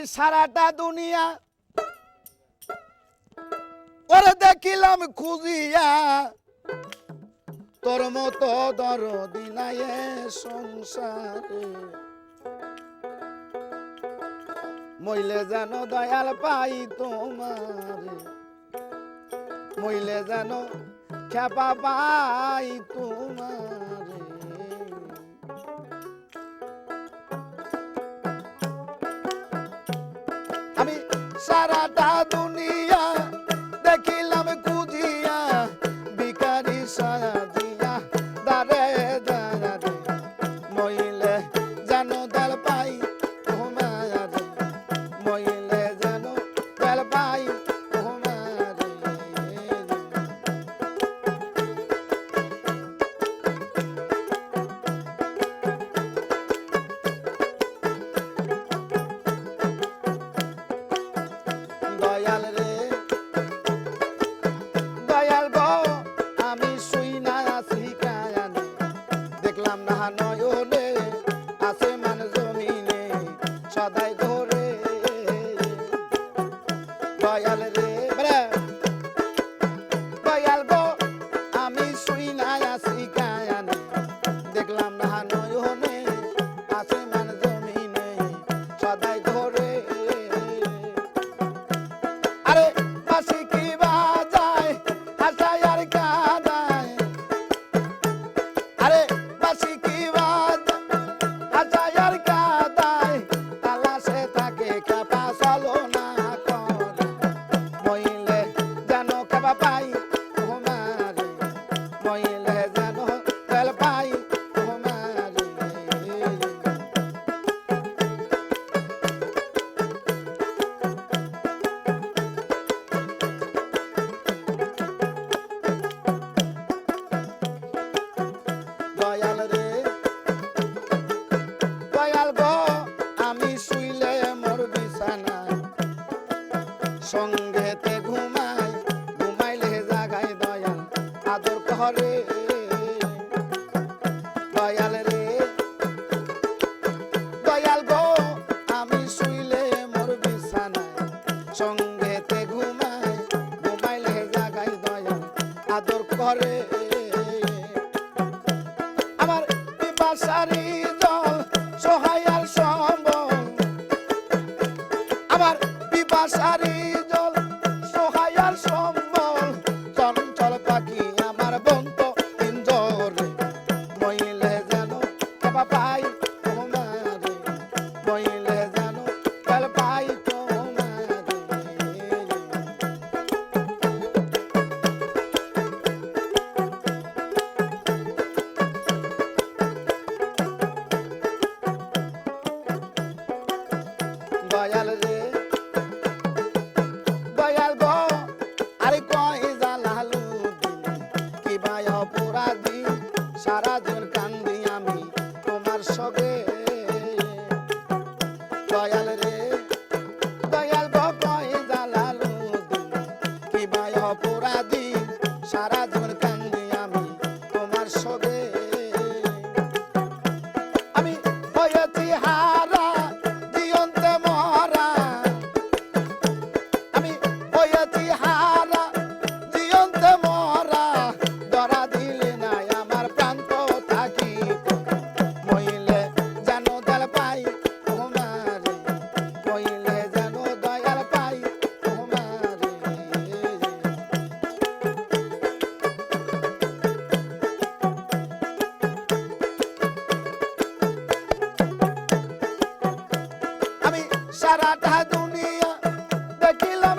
সারাটা দুনিয়া ওরে দেখিলাম খুঁজিয়া তোর মতো দরদি নাই এ সংসারে মইলে যেন দয়াল পাই তোমারে মইলে যেন খেপা পাই তোমারে আমি সারাটা দুনিয়া দেখিলাম খুঁজিয়া ভিখারি সাজিয়া দারে দারে মইলে যেন দয়াল পাই তোমারে মইলে যেন দয়াল পাই তোমারে দয়াল রে দয়াল গো আমি শুই না আছি কায়ানে দেখলাম না নয়নে আসমান জমিনে সদাই ঘরে দয়াল রে দয়াল গো আমি শুই না আছি কায়ানে দেখলাম না নয়নে আসমান জমিনে সদাই ঘরে আরে বাসি কি বাজায় হাসায় আর কাঁদায় আরে বাসি কি বাজায় হাসায় আর কাঁদায় তালাশে থাকে কাপা চলো না করে মইলে যেন কাপা পাই তোমারে মইলে যেন তেল পাই তোমারে দয়াল রে দয়াল গো আমি শুইলে মোর বিছানায় সঙ্গেতে ঘুমাই ঘুমাইলে জাগাই দয়াল আদর করে দয়াল রে দয়াল গো আমি শুইলে মোর বিছানায় সঙ্গেতে ঘুমাই ঘুমাইলে জাগাই দয়াল আদর করে আমার পিপাসারি জল সহায় আর সম্বল আমার পিপাসারি জল সহায় আর সম্বল চঞ্চল পাখি আমার বন্ত পিঞ্জরে মইলে যেন বাবা পাই তোমারে মইলে যেন কাল পাই তোমারে দয়াল রে দয়াল গো আরে কই জালালু দিন কি ভাই অপরাধী সারা জীবন কান্দি আমি তোমার সগে দয়াল রে দয়াল গো কই জালালু দিন কি ভাই অপরাধী সারা জীবন কান্দি আমি তোমার সগে আমি হয়েছি হারা জীবন্তে মরা আমি হয়েছি হারা জীবন্তে মরা ধরা দিলে নাই আমার প্রান্ত থাকি মইলে যেন দয়াল পাই তোমারে মইলে যেন দয়াল পাই তোমারে আমি সারাটা দুনিয়া দেখিলাম